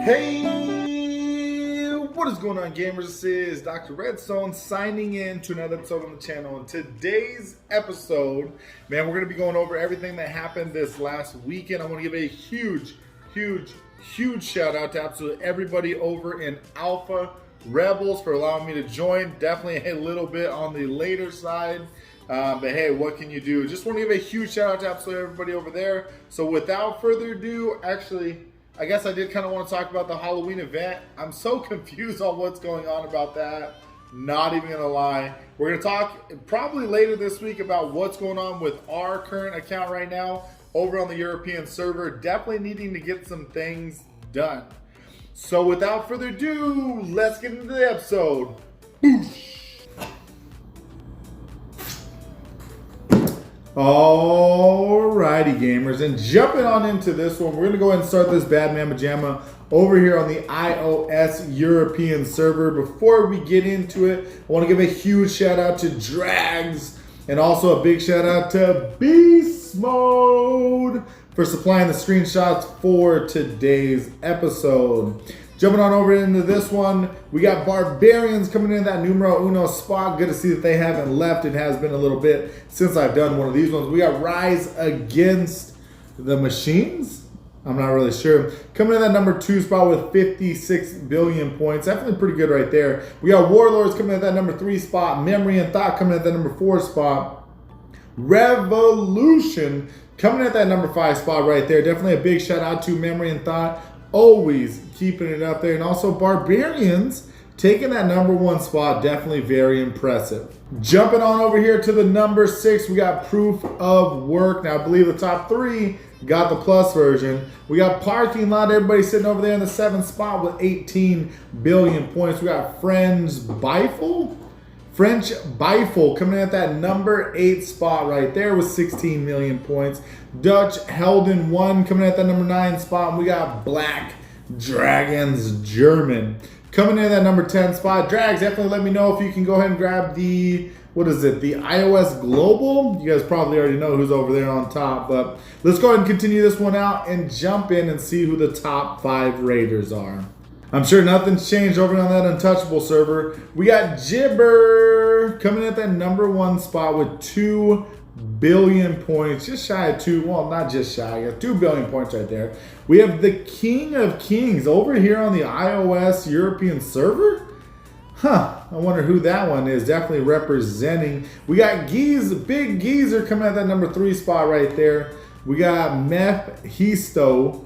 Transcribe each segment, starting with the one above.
Hey, what is going on, gamers? This is Doctorredstone signing in to another episode on the channel. In today's episode, man, we're going to be going over everything that happened this last weekend. I want to give a huge shout out to absolutely everybody over in Alpha Rebels for allowing me to join. Definitely a little bit on the later side. But hey, what can you do? Just want to give a huge shout out to absolutely everybody over there. So without further ado, actually, I guess I did kind of want to talk about the Halloween event. I'm so confused on what's going on about that. Not even gonna lie. We're gonna talk probably later this week about what's going on with our current account right now over on the European server. Definitely needing to get some things done. So without further ado, let's get into the episode. Boosh. Alrighty, gamers, and jumping on into this one, we're gonna go ahead and start this Bad Mama Jamma over here on the iOS European server. Before we get into it, I want to give a huge shout out to Drags and also a big shout out to Beast Mode for supplying the screenshots for today's episode. Jumping on over into this one, we got Barbarians coming in that numero uno spot. Good to see that they haven't left. It has been a little bit since I've done one of these ones. We got Rise Against the Machines. I'm not really sure. Coming in that number 2 spot with 56 billion points. Definitely pretty good right there. We got Warlords coming in at that number 3 spot. Memory and Thought coming in at that number 4 spot. Revolution coming in at that number 5 spot right there. Definitely a big shout out to Memory and Thought. Always keeping it up there. And also Barbarians taking that number 1 spot. Definitely very impressive. Jumping on over here to the number 6, we got Proof of Work. Now I believe the top 3 got the plus version. We got Parking Lot. Everybody sitting over there in the 7th spot with 18 billion points. We got French Bifle coming in at that number 8 spot right there with 16 million points. Dutch Helden 1 coming in at that number 9 spot. And we got Black Dragons German coming in at that number 10 spot. Drags, definitely let me know if you can go ahead and grab the, what is it, the iOS Global. You guys probably already know who's over there on top, but let's go ahead and continue this one out and jump in and see who the top 5 raiders are. I'm sure nothing's changed over on that Untouchable server. We got Jibber coming in at that number 1 spot with 2 billion points. Just shy of 2, well, not just shy, I got 2 billion points right there. We have the King of Kings over here on the iOS European server. I wonder who that one is. Definitely representing. We got Big Geezer coming at that number 3 spot right there. We got Mephisto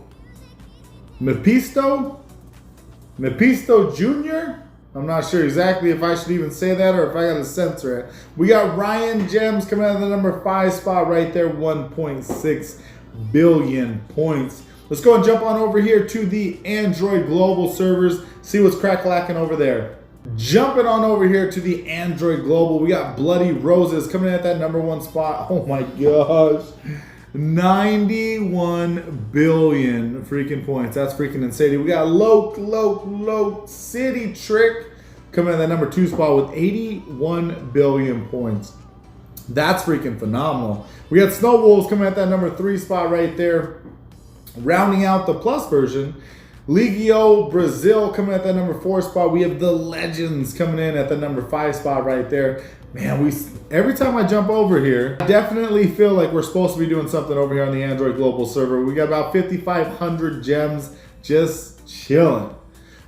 Jr.? I'm not sure exactly if I should even say that or if I gotta censor it. We got Ryan Gems coming out of the number 5 spot right there, 1.6 billion points. Let's go and jump on over here to the Android Global servers, see what's crack-lacking over there. Jumping on over here to the Android Global, we got Bloody Roses coming in at that number 1 spot. Oh my gosh. 91 billion freaking points. That's freaking insane. We got Loke City Trick coming in that number 2 spot with 81 billion points. That's freaking phenomenal. We got Snow Wolves coming at that number 3 spot right there. Rounding out the plus version, Legio Brazil coming at that number 4 spot. We have the Legends coming in at the number 5 spot right there. Man, every time I jump over here, I definitely feel like we're supposed to be doing something over here on the Android Global server. We got about 5,500 gems just chilling.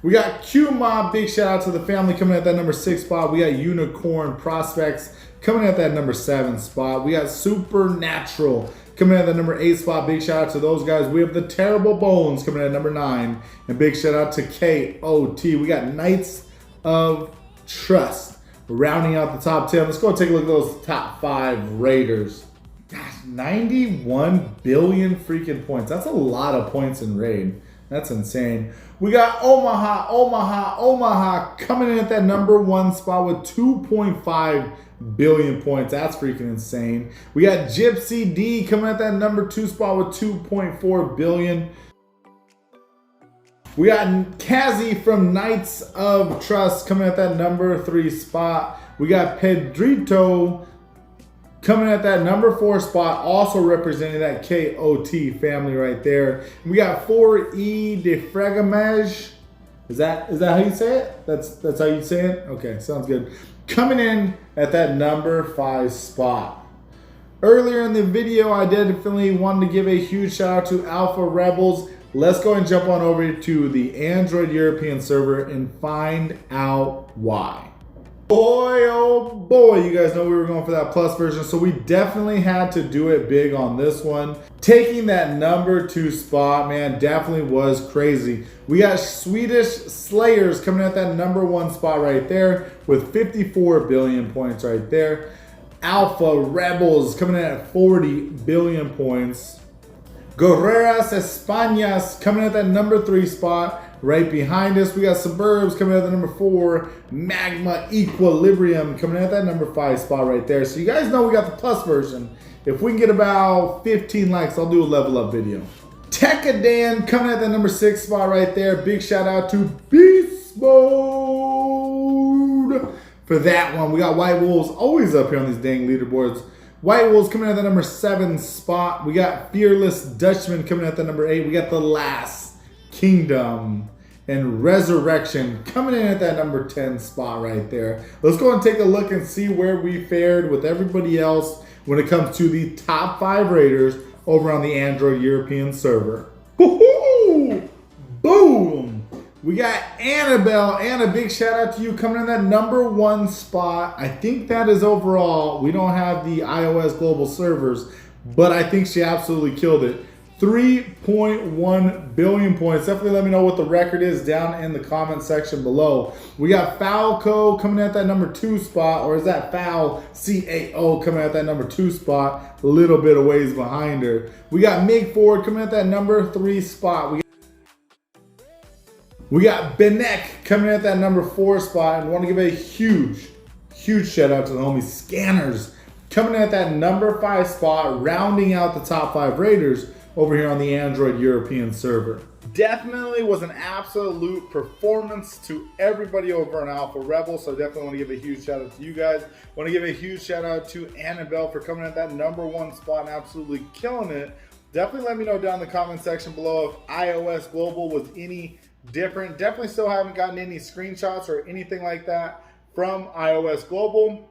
We got Q-Mob, big shout out to the family coming at that number 6 spot. We got Unicorn Prospects coming at that number 7 spot. We got Supernatural coming at that number 8 spot. Big shout out to those guys. We have the Terrible Bones coming at number 9. And big shout out to KOT. We got Knights of Trust rounding out the top 10. Let's go take a look at those top 5 raiders. Gosh, 91 billion freaking points. That's a lot of points in raid. That's insane. We got Omaha coming in at that number 1 spot with 2.5 billion points. That's freaking insane. We got Gypsy D coming at that number 2 spot with 2.4 billion. We got Kazi from Knights of Trust coming at that number 3 spot. We got Pedrito Coming at that number 4 spot, also representing that KOT family right there. We got 4E de Fragamage. Is that how you say it? That's how you say it? Okay, sounds good. Coming in at that number 5 spot. Earlier in the video, I definitely wanted to give a huge shout out to Alpha Rebels. Let's go and jump on over to the Android European server and find out why. Boy, oh boy, you guys know we were going for that plus version, so we definitely had to do it big on this one. Taking that number 2 spot, man, definitely was crazy. We got Swedish Slayers coming at that number 1 spot right there with 54 billion points right there. Alpha Rebels coming in at 40 billion points. Guerreras Españas coming at that number 3 spot. Right behind us, we got Suburbs coming at the number 4. Magma Equilibrium coming at that number 5 spot right there. So you guys know we got the plus version. If we can get about 15 likes, I'll do a level up video. Tekadan coming at that number 6 spot right there. Big shout out to Beast Mode for that one. We got White Wolves always up here on these dang leaderboards. White Wolves coming at the number 7 spot. We got Fearless Dutchman coming at the number 8. We got The Last Kingdom and Resurrection coming in at that number 10 spot right there. Let's go and take a look and see where we fared with everybody else when it comes to the top 5 raiders over on the Android European server. Woohoo! Boom! We got Annabelle. Anna, big shout out to you coming in that number 1 spot. I think that is overall. We don't have the iOS global servers, but I think she absolutely killed it. 3.1 billion points. Definitely let me know what the record is down in the comment section below. We got Falco coming at that number 2 spot, or is that Foul CAO coming at that number 2 spot, a little bit of ways behind her. We got Mig Ford coming at that number 3 spot. We got Benek coming at that number 4 spot, and want to give a huge shout out to the homies Scanners coming at that number 5 spot, rounding out the top 5 raiders over here on the Android European server. Definitely was an absolute performance to everybody over on Alpha Rebel, so definitely want to give a huge shout out to you guys. Want to give a huge shout out to Annabelle for coming at that number 1 spot and absolutely killing it. Definitely let me know down in the comment section below if iOS Global was any different. Definitely still haven't gotten any screenshots or anything like that from iOS Global.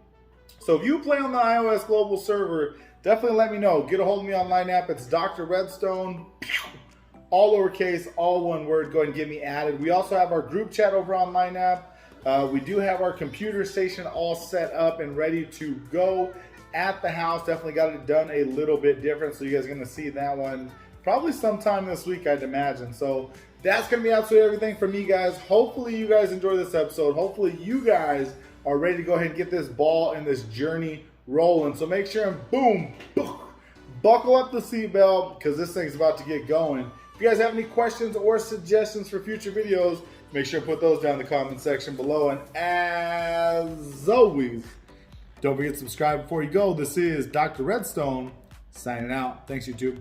So if you play on the iOS Global server, definitely let me know. Get a hold of me on Line App. It's Doctorredstone. All lowercase, all one word. Go ahead and get me added. We also have our group chat over on Line App. We do have our computer station all set up and ready to go at the house. Definitely got it done a little bit different. So you guys are going to see that one probably sometime this week, I'd imagine. So that's going to be absolutely everything from me, guys. Hopefully you guys enjoy this episode. Hopefully you guys are ready to go ahead and get this ball and this journey rolling. So make sure and boom, buckle up the seatbelt because this thing's about to get going. If you guys have any questions or suggestions for future videos, make sure to put those down in the comment section below. And as always, don't forget to subscribe before you go. This is Dr. Redstone signing out. Thanks, YouTube.